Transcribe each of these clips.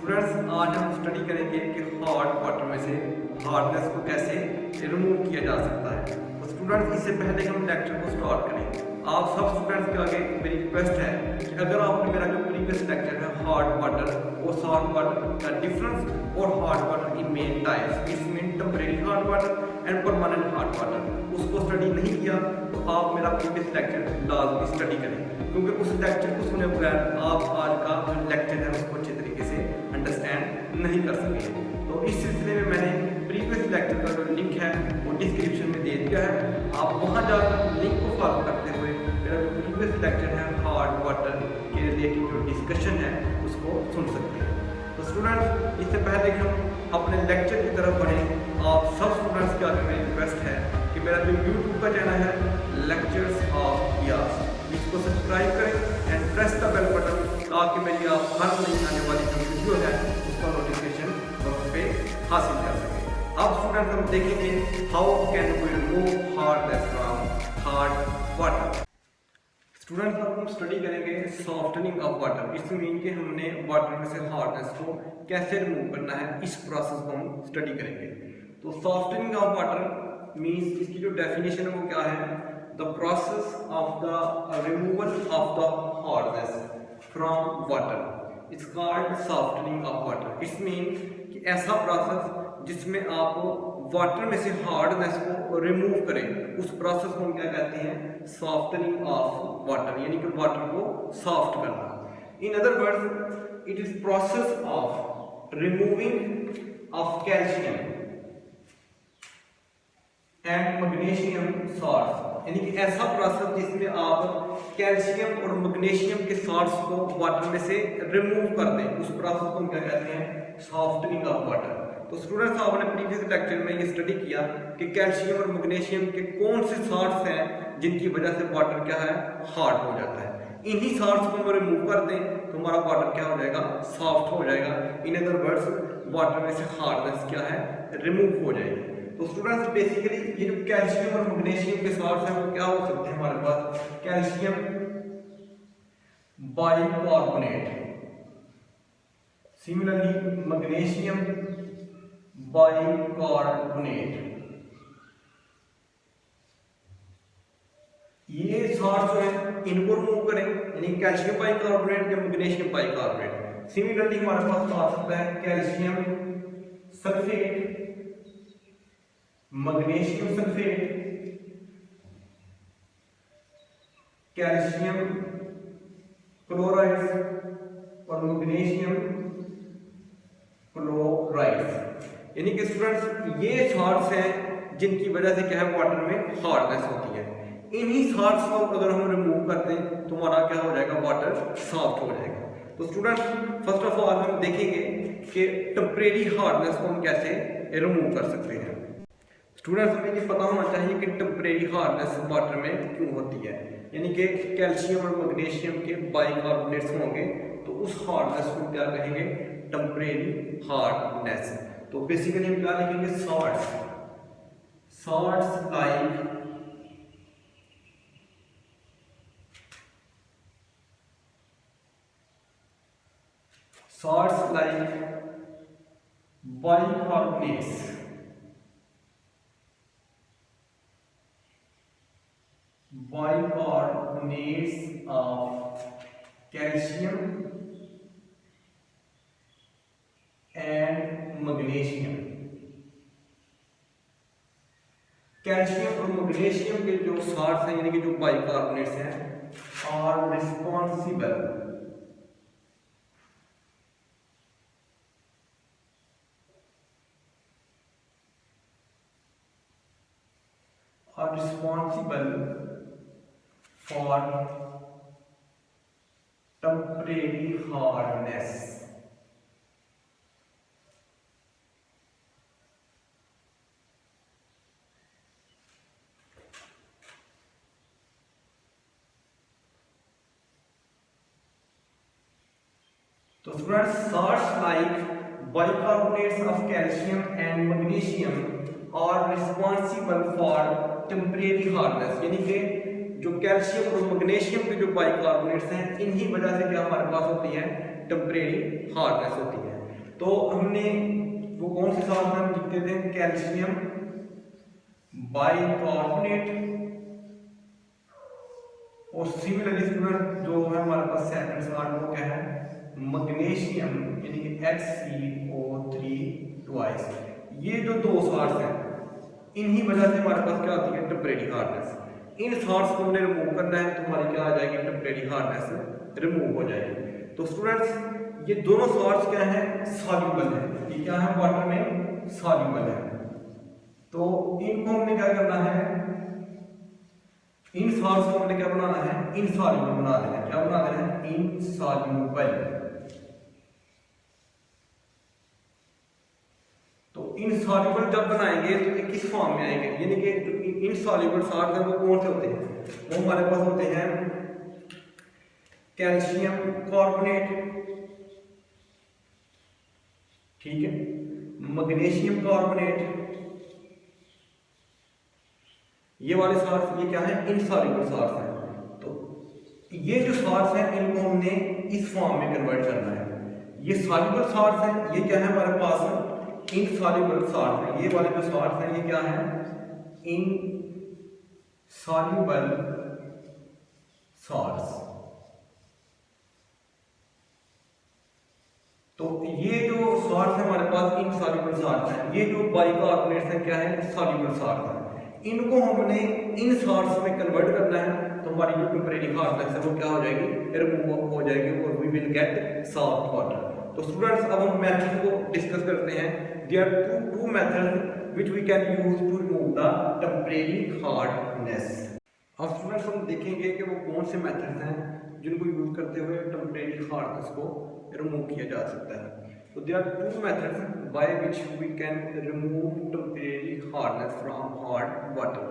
Students, आज हम study करेंगे कि हॉट वाटर में से हार्डनेस को कैसे रिमूव किया जा सकता है। तो स्टूडेंट्स, इससे पहले हम लेक्चर को स्टार्ट करें, आप सब स्टूडेंट्स के आगे मेरी रिक्वेस्ट है कि अगर आपने मेरा जो प्रीवियस लेक्चर है हार्ड वाटर और सॉल्ट वाटर का डिफरेंस और hard water in main types, it's mean temporary hard water and permanent hard water, उसको स्टडी नहीं किया तो आप मेरा प्रीवियस लेक्चर लाजमी स्टडी करें, क्योंकि उस लेक्चर को सुने बगैर आप आज का जो लेक्चर है उसको अच्छे तरीके से अंडरस्टैंड नहीं कर सकेंगे। तो इस सिलसिले में मैंने प्रीवियस लेक्चर का जो लिंक है वो डिस्क्रिप्शन में दे दिया है, आप वहां जाकर लिंक को फॉलो करते हुए मेरा जो प्रीवियस लेक्चर है हार्ड वाटर के रिलेटेड जो डिस्कशन है उसको सुन सकते हैं। तो स्टूडेंट्स, इससे पहले कि हम अपने लेक्चर की तरफ बढ़ें, आप सब स्टूडेंट्स के आगे मेरी रिक्वेस्ट है कि मेरा जो यूट्यूब का चैनल है लेक्चर्स ऑफ रियाज, इसको सब्सक्राइब करें and press the bell button, ताकि मेरी आप हर नई आने वाली जो वीडियो है उसका नोटिफिकेशन वक्त पे हासिल कर सकें। अब स्टूडेंट्स, हम देखेंगे how can we remove hardness from hard water. Students, अब हम स्टडी करेंगे सॉफ्टनिंग ऑफ वाटर। इस मीन कि हमने वाटर में से हार्डनेस को कैसे रिमूव करना है, इस प्रोसेस को हम स्टडी करेंगे। तो सॉफ्टनिंग ऑफ वाटर मीन्स, इसकी जो डेफिनेशन है वो क्या है, the process of the removal of the hardness from water it's called softening of water. It's mean कि ऐसा प्रोसेस जिसमें आप वाटर में से हार्डनेस को रिमूव करें, उस प्रोसेस को हम क्या कहते हैं, सॉफ्टनिंग ऑफ वाटर, यानी कि वाटर को सॉफ्ट करना। In other words, it is process of removing of calcium and magnesium salts, यानी कि ऐसा प्रोसेस जिसमें आप कैल्शियम और मैग्नीशियम के सॉल्ट्स को वाटर में से रिमूव कर दें, उस प्रोसेस को हम क्या कहते हैं, सॉफ्टनिंग ऑफ वाटर। तो स्टूडेंट्स, आपने प्रीवियस लेक्चर में ये स्टडी किया कि कैल्शियम और मैग्नीशियम के कौन से सॉल्ट्स हैं जिनकी वजह से वाटर क्या है, हार्ड हो जाता है। इन्हीं सॉल्ट्स को हम रिमूव कर दें तो हमारा वाटर क्या हो जाएगा, सॉफ्ट हो जाएगा। इन अदर वर्ड्स, वाटर में से हार्डनेस क्या है, रिमूव हो जाएगी। तो स्टूडेंट्स, बेसिकली ये जो कैल्शियम और मैग्नीशियम के सॉल्ट्स हैं वो क्या हो सकते हैं हमारे पास, calcium bicarbonate, similarly magnesium bicarbonate, ये सॉल्ट्स जो है इनको रिमूव करें, यानी कैल्शियम बाइकार्बोनेट या मैग्नीशियम बाइकार्बोनेट। सिमिलरली हमारे पास आ सकता है calcium sulphate, magnesium sulphate, calcium chloride और मैग्नीशियम क्लोराइड। यानी कि स्टूडेंट्स, ये सॉल्ट्स हैं जिनकी वजह से क्या है, वाटर में हार्डनेस होती है। इन्हीं सॉल्ट्स को अगर हम रिमूव कर दें तो हमारा क्या हो जाएगा, वाटर सॉफ्ट हो जाएगा। तो स्टूडेंट्स, फर्स्ट ऑफ ऑल हम देखेंगे कि टेम्परेरी हार्डनेस को हम कैसे रिमूव कर सकते हैं। स्टूडेंट्स, हमें ये पता होना चाहिए कि टेम्परेरी हार्डनेस वाटर में क्यों होती है, यानी कि कैल्शियम और मैग्नीशियम के बाइकार्बोनेट्स होंगे तो उस हार्डनेस को क्या कहेंगे, टेम्परेरी हार्डनेस। तो बेसिकली हम क्या लिखेंगे, salts, salts like bicarbonates, bicarbonates of calcium and magnesium। Calcium और मैग्नीशियम के जो सॉल्ट्स हैं, यानी कि जो बाइकार्बोनेट्स हैं, are responsible for temporary hardness। तो students, salts like bicarbonates of calcium and magnesium are responsible for temporary hardness, यानी कि जो कैल्शियम और मैग्नीशियम के जो बाइकार्बोनेट्स हैं, इन्हीं वजह से क्या हमारे पास होती है, टेम्परेरी हार्डनेस होती है। तो हमने वो कौन से साल्ट हम लिखते थे, कैल्शियम बाइकार्बोनेट, और सिमिलरली स्टूडेंट जो है हमारे पास सेकंड साल्ट वो क्या है, मैग्नीशियम यानी कि HCO3 ट्वाइस। ये जो दो साल्ट्स हैं इन्हीं वजह से हमारे पास क्या होती है, टेम्परेरी हार्डनेस। इन साल्ट्स को हमने रिमूव करना है तो हमारी क्या आ जाएगी, टेम्परेरी हार्डनेस रिमूव हो जाएगी। तो स्टूडेंट्स ये दोनों साल्ट्स क्या हैं, सॉल्युबल है। ये क्या है, वाटर में सॉल्युबल है। तो इनको हमने क्या करना है, इन साल्ट्स को हमने क्या बनाना है, इनसॉल्युबल बना देना है। क्या बना देना है, इनसॉल्युबल। तो इनसॉल्युबल जब बनाएंगे तो ये किस फॉर्म में आएंगे, यानी कि जो इनसॉल्युबल साल्ट है वो कौन से होते हैं, वो हमारे पास होते हैं कैल्शियम कार्बोनेट, ठीक है, मैग्नीशियम कार्बोनेट, ये वाले साल्ट ये क्या है, इनसॉल्युबल साल्ट हैं। तो ये जो साल्ट हैं इनको हमने इस फॉर्म में कन्वर्ट करना है। ये सॉल्युबल साल्ट हैं, ये क्या है हमारे पास इनसॉल्युबल साल्ट है। ये वाले जो साल्ट हैं ये क्या है, इनसॉल्युबल साल्ट्स। तो ये जो साल्ट है हमारे पास इनसॉल्युबल साल्ट है। ये जो बाइकार्बोनेट्स हैं क्या है, सॉल्युबल साल्ट है। इनको हमने इन साल्ट्स में कन्वर्ट करना है तो हमारी जो टेम्परेरी हार्डनेस है वो क्या हो जाएगी, रिमूव हो जाएगी, और we will get soft water. तो स्टूडेंट्स अब हम मेथड को डिस्कस करते हैं। There are two methods which we can use to remove the temporary hardness. अब स्टूडेंट्स हम देखेंगे कि वो कौन से मेथड्स हैं जिनको यूज करते हुए टेम्परेरी हार्डनेस को रिमूव किया जा सकता है। तो there are two methods by which we can remove temporary hardness from hard water.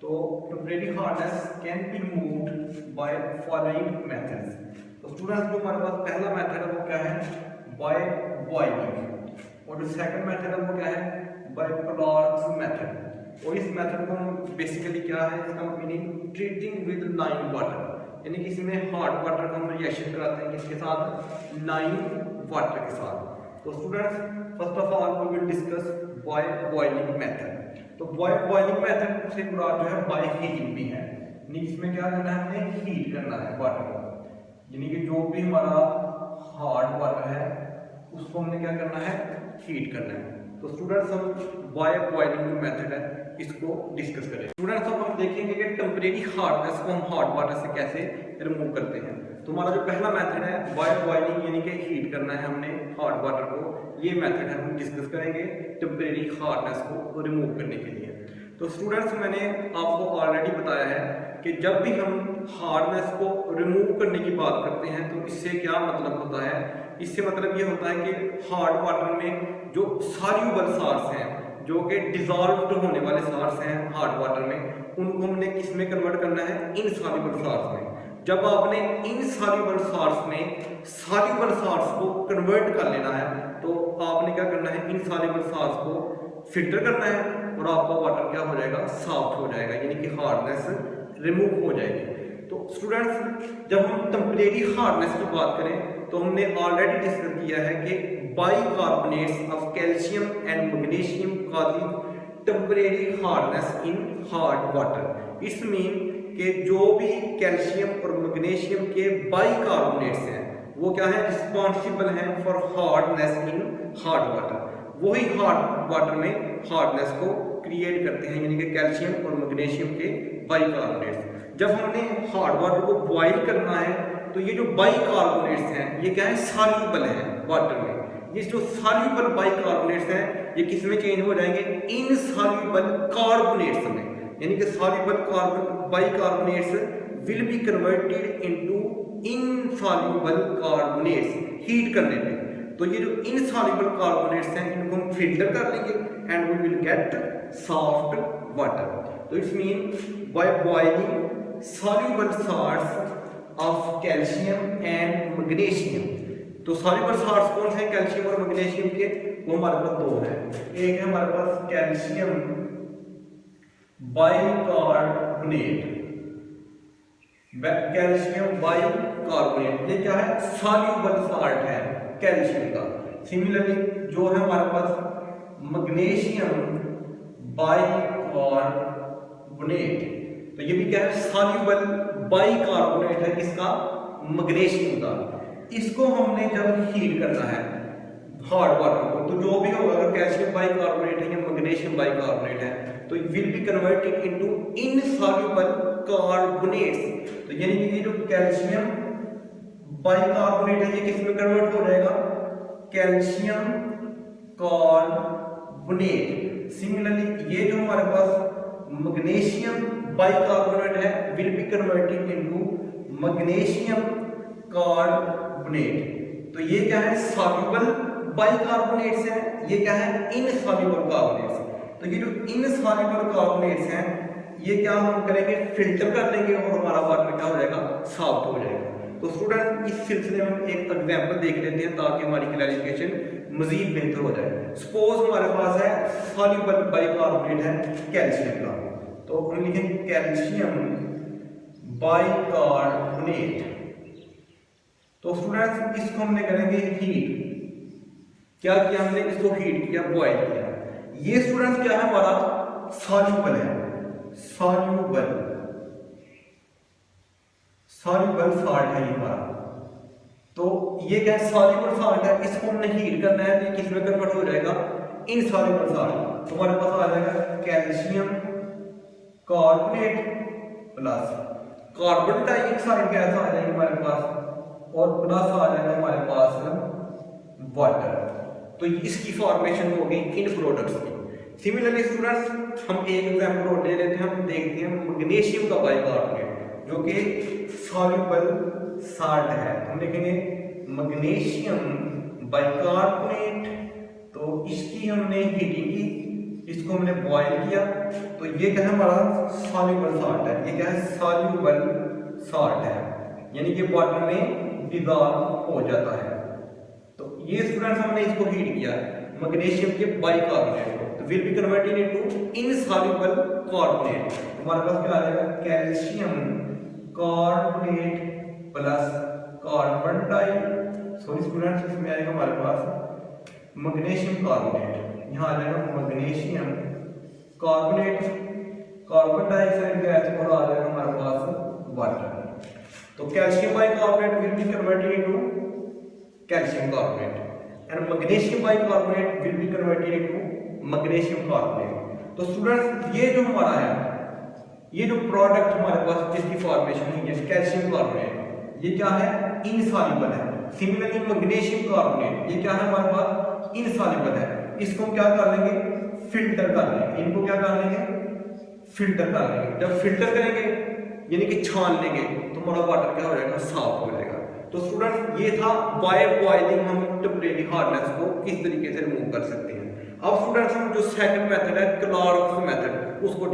तो temporary hardness can be removed by following methods. तो स्टूडेंट्स जो हमारे पास पहला मेथड है वो क्या है, by boiling, और जो सेकंड मेथड है वो क्या है, by Clark's method। और इस मेथड को हम बेसिकली क्या है, इसका meaning treating with lime water, यानी कि इसमें हार्ड वाटर का हम रिएक्शन कराते हैं किसके साथ, लाइम वाटर के साथ। तो students first of all we will discuss boiling method. तो बॉइलिंग मेथड से मुराद जो है बाय हीटिंग भी है, यानी इसमें क्या करना है, हमें हीट करना है वाटर को, यानी कि जो भी हमारा हार्ड वाटर है उसको हमने क्या करना है, हीट करना है। तो स्टूडेंट्स हम बॉइलिंग जो मेथड है इसको डिस्कस करें। स्टूडेंट्स अब हम देखेंगे कि टेम्परेरी हार्डनेस को हम हॉट वाटर से कैसे रिमूव करते हैं। तो हमारा जो पहला मेथड है बॉइलिंग, यानी कि हीट करना है हमने हॉट वाटर को, ये मेथड है हम डिस्कस करेंगे टेम्परेरी हार्डनेस को रिमूव करने के लिए। तो स्टूडेंट्स मैंने आपको ऑलरेडी बताया है कि जब भी हम हार्डनेस को रिमूव करने की बात करते हैं तो इससे क्या मतलब होता है, इससे मतलब ये होता है कि हार्ड वाटर में जो सॉल्युबल साल्ट्स हैं, जो कि डिजॉल्व्ड होने वाले साल्ट्स हैं हार्ड वाटर में, उनको हमने किस में कन्वर्ट करना है, इनसॉल्युबल साल्ट्स में। जब आपने इनसॉल्युबल साल्ट्स में सॉल्युबल साल्ट्स को कन्वर्ट कर लेना है तो आपने क्या करना है, इनसॉल्युबल साल्ट्स को फिल्टर करना है और आपका वाटर क्या हो जाएगा, सॉफ्ट हो जाएगा, यानी कि हार्डनेस रिमूव हो जाएगी। तो स्टूडेंट्स जब हम टेम्परेरी हार्डनेस की बात करें तो हमने ऑलरेडी डिस्कस किया है कि bicarbonates of calcium and magnesium causing temporary hardness in hard water. It's mean कि जो भी कैल्शियम और मैग्नीशियम के बाइकार्बोनेट्स हैं वो क्या है, रिस्पॉन्सिबल हैं for hardness in hard water. वही हार्ड वाटर में हार्डनेस को क्रिएट करते हैं, यानी कि कैल्शियम और मैग्नीशियम के बाइकार्बोनेट्स। जब हमने हार्ड वाटर को बॉइल करना है तो ये जो बाइकार्बोनेट्स हैं ये क्या है, सॉल्युबल है वाटर में। ये जो सॉल्युबल बाइकार्बोनेट्स हैं ये किस में चेंज हो जाएंगे, इनसॉल्युबल कार्बोनेट्स में, यानी कि soluble bicarbonates will be converted into insoluble carbonates heat करने पे। तो ये जो इनसॉल्युबल कार्बोनेट्स हैं इनको हम फिल्टर कर लेंगे and we will get soft water. तो it's mean by boiling soluble salts of calcium and magnesium. तो सॉल्युबल साल्ट्स कौन से हैं कैल्शियम और मैग्नीशियम के, वो हमारे पास दो हैं। एक है हमारे पास कैल्शियम बाइकार्बोनेट, कैल्शियम बाइकार्बोनेट, ये क्या है, सॉल्युबल साल्ट है कैल्शियम का। सिमिलरली जो है हमारे पास मैग्नीशियम बाइकार्बोनेट, तो ये भी क्या है, सॉल्युबल बाइकार्बोनेट है किसका, मैग्नीशियम का। इसको हमने जब हीट करना है हार्ड वाटर को, तो जो भी होगा, अगर कैल्शियम बाइकार्बोनेट है या मैग्नीशियम बाइकार्बोनेट है, तो will be converted into insoluble carbonates. तो यानी कि ये जो कैल्शियम बाइकार्बोनेट है ये किस में कन्वर्ट हो जाएगा, कैल्शियम कार्बोनेट। सिमिलरली ये जो हमारे पास मैग्नीशियम बाइकार्बोनेट है will be converted into magnesium carbonate. तो ये क्या है, सॉल्युबल बाइकार्बोनेट्स हैं, ये क्या है, इनसॉल्युबल कार्बोनेट्स। तो ये जो इनसॉल्युबल कार्बोनेट्स हैं ये क्या हम करेंगे, फिल्टर कर लेंगे और हमारा वाटर क्या हो जाएगा, साफ हो जाएगा। तो स्टूडेंट इस सिलसिले में हम एक एग्जांपल देख लेते हैं ताकि हमारी क्लैरिफिकेशन मजीद बेहतर हो जाए। सपोज हमारे पास है सॉल्युबल बाइकार्बोनेट है कैल्शियम का, तो हम लिखेंगे कैल्शियम बाइकार्बोनेट। तो स्टूडेंट्स इसको हमने करेंगे हीट। क्या किया हमने, इसको हीट किया, बॉयल किया। ये स्टूडेंट्स क्या है, हमारा सॉल्युबल है, सॉल्युबल सॉल्ट है ये हमारा। तो ये क्या है, सॉल्युबल सॉल्ट है, इसको हमने हीट करना है, तो ये किस में कन्वर्ट हो जाएगा, इनसॉल्युबल सॉल्ट। तो हमारे पास आ जाएगा calcium carbonate plus carbon dioxide gas आ जाएगी हमारे पास, और प्लस आ जाएगा हमारे पास वाटर। तो इसकी फॉर्मेशन हो गई इन प्रोडक्ट्स की। सिमिलरली स्टूडेंट्स हम एक एग्जांपल और ले लेते हैं, हम देखते हैं मैग्नीशियम का बाइकार्बोनेट जो कि सॉल्युबल साल्ट है। हम देखेंगे मैग्नीशियम बाइकार्बोनेट, तो इसकी हमने हीटिंग की, इसको हमने बॉयल किया, तो ये क्या है, हमारा सॉल्युबल साल्ट है। ये क्या है, सॉल्युबल साल्ट है, यानी कि वाटर में डिसॉल्व हो जाता है। तो ये स्टूडेंट्स हमने इसको हीट किया मैग्नीशियम के बाइकार्बोनेट को, तो will be converted into insoluble carbonate. हमारे पास क्या आ जाएगा, calcium carbonate plus carbon di, sorry students इसमें आएगा हमारे पास मैग्नीशियम कार्बोनेट, यहाँ आ जाएगा magnesium carbonate, carbon dioxide gas और आ जाएगा हमारे पास वाटर। तो calcium bicarbonate will be converted into calcium carbonate and magnesium bicarbonate will be converted into magnesium carbonate. तो स्टूडेंट्स ये जो हमारा है, ये जो प्रोडक्ट हमारे पास जिसकी फॉर्मेशन हुई है कैल्शियम कार्बोनेट, ये क्या है, इनसॉल्युबल है। सिमिलरली मैग्नीशियम कार्बोनेट ये क्या है, हमारे पास इनसॉल्युबल है। इसको हम क्या कर लेंगे, फिल्टर कर लेंगे, इनको क्या कर लेंगे, फिल्टर कर लेंगे। जब फिल्टर करेंगे यानी कि छान लेंगे तो हमारा वाटर क्या हो जाएगा, साफ हो जाएगा। तो स्टूडेंट्स ये था बाय बॉइलिंग हम टेम्परेरी हार्डनेस को किस तरीके से रिमूव कर सकते हैं। अब स्टूडेंट्स हम जो सेकंड मेथड है क्लार्क मेथड उसको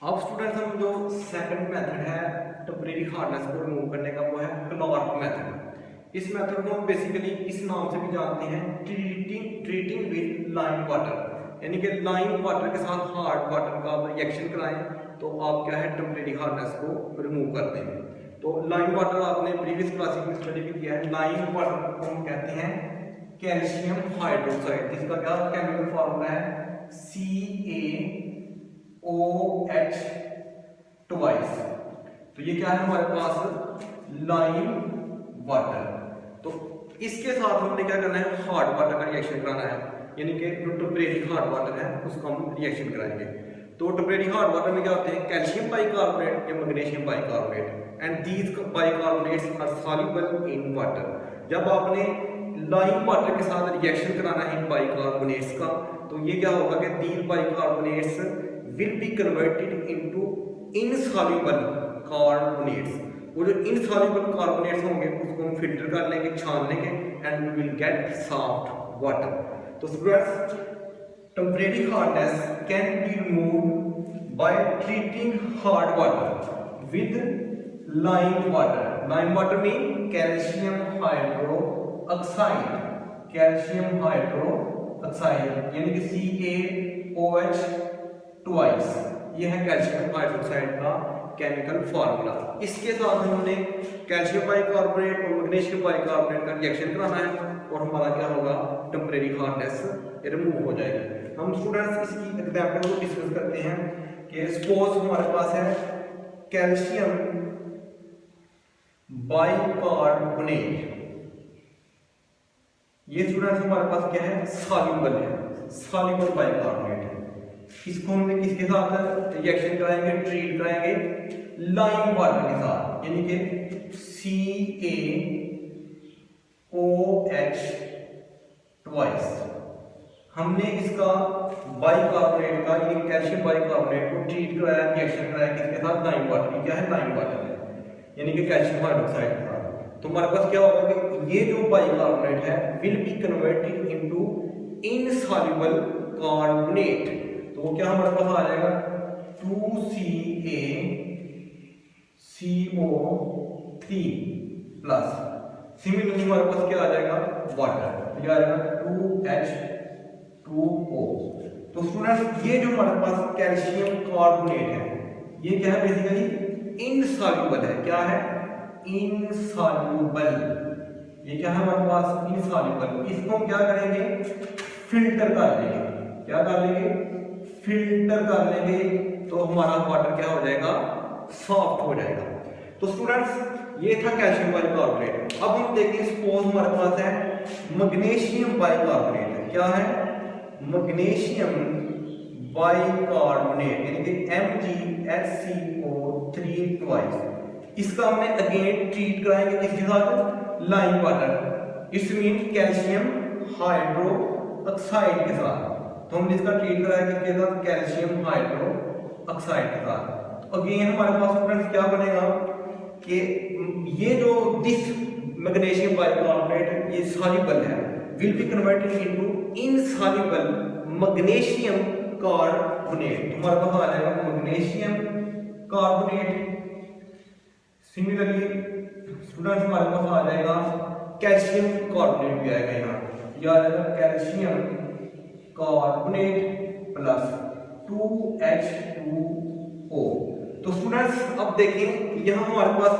अब स्टूडेंट्स हम जो सेकंड मेथड है टेम्परेरी हार्डनेस को रिमूव करने का वो है क्लार्क मेथड। इस मेथड को हम बेसिकली इस नाम से भी जानते हैं ट्रीटिंग विद लाइम वाटर, यानी कि लाइम वाटर के साथ हार्ड वाटर का रिएक्शन कराएं तो आप क्या है टेम्परेरी हार्डनेस को रिमूव करते हैं। तो लाइम वाटर आपने प्रीवियस क्लासेस में स्टडी भी किया है। लाइम वाटर को हम कहते हैं कैल्शियम हाइड्रोक्साइड, जिसका क्या केमिकल फॉर्मूला है CaOH ट्वाइस। तो ये क्या है हमारे पास लाइम वाटर। तो इसके साथ हमने क्या करना है, हार्ड वाटर का रिएक्शन कराना है, यानी कि जो टेम्परेरी हार्ड वाटर है उसको हम रिएक्शन कराएंगे। तो टेम्परेरी हार्ड वाटर में क्या होते हैं, कैल्शियम बाइकार्बोनेट या magnesium bicarbonate and these bicarbonates are soluble in water. जब आपने लाइम वाटर के साथ रिएक्शन कराना है इन बाइकार्बोनेट्स का, तो ये क्या होगा कि these bicarbonates will be converted into insoluble carbonates. वो जो इनसॉल्युबल कार्बोनेट्स होंगे उसको हम फिल्टर कर लेंगे, छान लेंगे and we will get soft water. तो students temporary hardness can be removed by treating hard water with lime water. Lime water mean calcium hydroxide, calcium hydroxide यानी कि CaOH ट्वाइस, ये है कैल्शियम हाइड्रोक्साइड का केमिकल फार्मूला। इसके साथ हमने calcium bicarbonate और मैग्नीशियम बाइकार्बोनेट का रिएक्शन कराना है और हमारा क्या होगा, टेम्परेरी हार्डनेस रिमूव हो जाएगी। हम स्टूडेंट्स इसकी एग्जांपल को डिस्कस करते हैं कि सपोज हमारे पास है कैल्शियम बाइकार्बोनेट, ये स्टूडेंट्स हमारे पास क्या है, सॉल्युबल है, सॉल्युबल बाइकार्बोनेट है। इसको हमने किसके साथ रिएक्शन कराएंगे, ट्रीट कराएंगे लाइम वाटर के साथ, यानी कि CaOH ट्वाइस। हमने इसका बाइकार्बोनेट का यानी कैल्शियम बाइकार्बोनेट को ट्रीट कराया, रिएक्शन कराया किसके साथ, लाइम वाटर। ये क्या है, लाइम वाटर है, यानी कि कैल्शियम हाइड्रोक्साइड के साथ। तो हमारे पास क्या होगा कि ये जो बाइकार्बोनेट है will be converted into insoluble carbonate. तो वो क्या हमारे पास आ जाएगा 2CaCO3 प्लस, सिमिलरली हमारे पास क्या आ जाएगा, वाटर, तो क्या आ जाएगा 2H2O। तो स्टूडेंट्स ये जो हमारे पास कैल्शियम कार्बोनेट है ये क्या है, बेसिकली इनसॉल्युबल है। क्या है, इनसॉल्युबल। ये क्या है हमारे पास, इनसॉल्युबल। इसको हम क्या करेंगे, फिल्टर कर लेंगे। क्या कर लेंगे, फिल्टर कर लेंगे, तो हमारा वाटर क्या हो जाएगा, सॉफ्ट हो जाएगा। तो स्टूडेंट्स ये था कैल्शियम बाइकार्बोनेट। अब हम देखिए सपोज हमारे पास है मैग्नीशियम बाइकार्बोनेट। क्या है, मैग्नीशियम बाइकार्बोनेट यानी कि MgHCO3 ट्वाइस। इसका हमने अगेन ट्रीट कराएंगे किसके साथ, लाइम वाटर, इस मीन कैल्शियम हाइड्रो ऑक्साइड के साथ। तो हमने इसका ट्रीट कराया किसके साथ, कैल्शियम हाइड्रो ऑक्साइड के साथ। तो अगेन हमारे पास स्टूडेंट्स क्या बनेगा कि ये जो दिस मैग्नीशियम बाइकार्बोनेट ये सॉल्युबल है, will be converted into insoluble magnesium carbonate. हमारे पास आ जाएगा मैग्नीशियम कार्बोनेट। सिमिलरली स्टूडेंट्स हमारे पास आ जाएगा कैल्शियम कार्बोनेट भी आएगा, यहाँ ये आ जाएगा कैल्शियम कार्बोनेट प्लस 2H2O। तो स्टूडेंट्स अब देखें यहाँ हमारे पास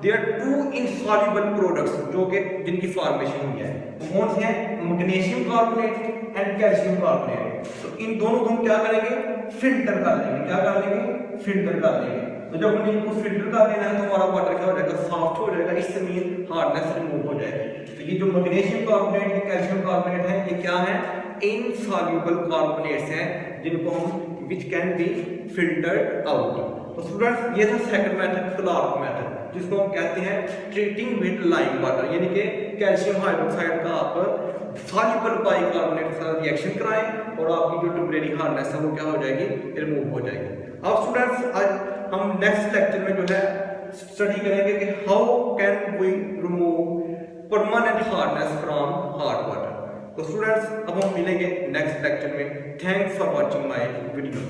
देयर टू इनसॉल्युबल प्रोडक्ट्स जो कि जिनकी फॉर्मेशन हुई है, कौन से हैं, magnesium carbonate and calcium carbonate. तो इन दोनों को हम क्या करेंगे, फिल्टर कर लेंगे। क्या कर लेंगे, फिल्टर कर लेंगे। तो जब हमने इनको फिल्टर कर लेना है तो हमारा वाटर क्या हो जाएगा, सॉफ्ट हो जाएगा, इससे मीन हार्डनेस रिमूव हो जाएगी। तो ये जो मैग्नीशियम कार्बोनेट या कैल्शियम कार्बोनेट है ये क्या है, इनसॉल्युबल कार्बोनेट्स हैं जिनको हम which can be filtered out. तो स्टूडेंट्स ये था सेकंड मेथड, क्लार्क मेथड, जिसको हम कहते हैं ट्रीटिंग विद लाइम वाटर, यानी कि कैल्शियम हाइड्रोक्साइड का आप सॉल्युबल बाइकार्बोनेट के साथ रिएक्शन कराएं और आपकी जो टेम्परेरी हार्डनेस है वो क्या हो जाएगी, रिमूव हो जाएगी। अब स्टूडेंट्स आज हम नेक्स्ट लेक्चर में जो है स्टडी करेंगे कि how can we remove permanent hardness from hot water. तो स्टूडेंट्स अब हम मिलेंगे नेक्स्ट लेक्चर में। Thanks for watching my video.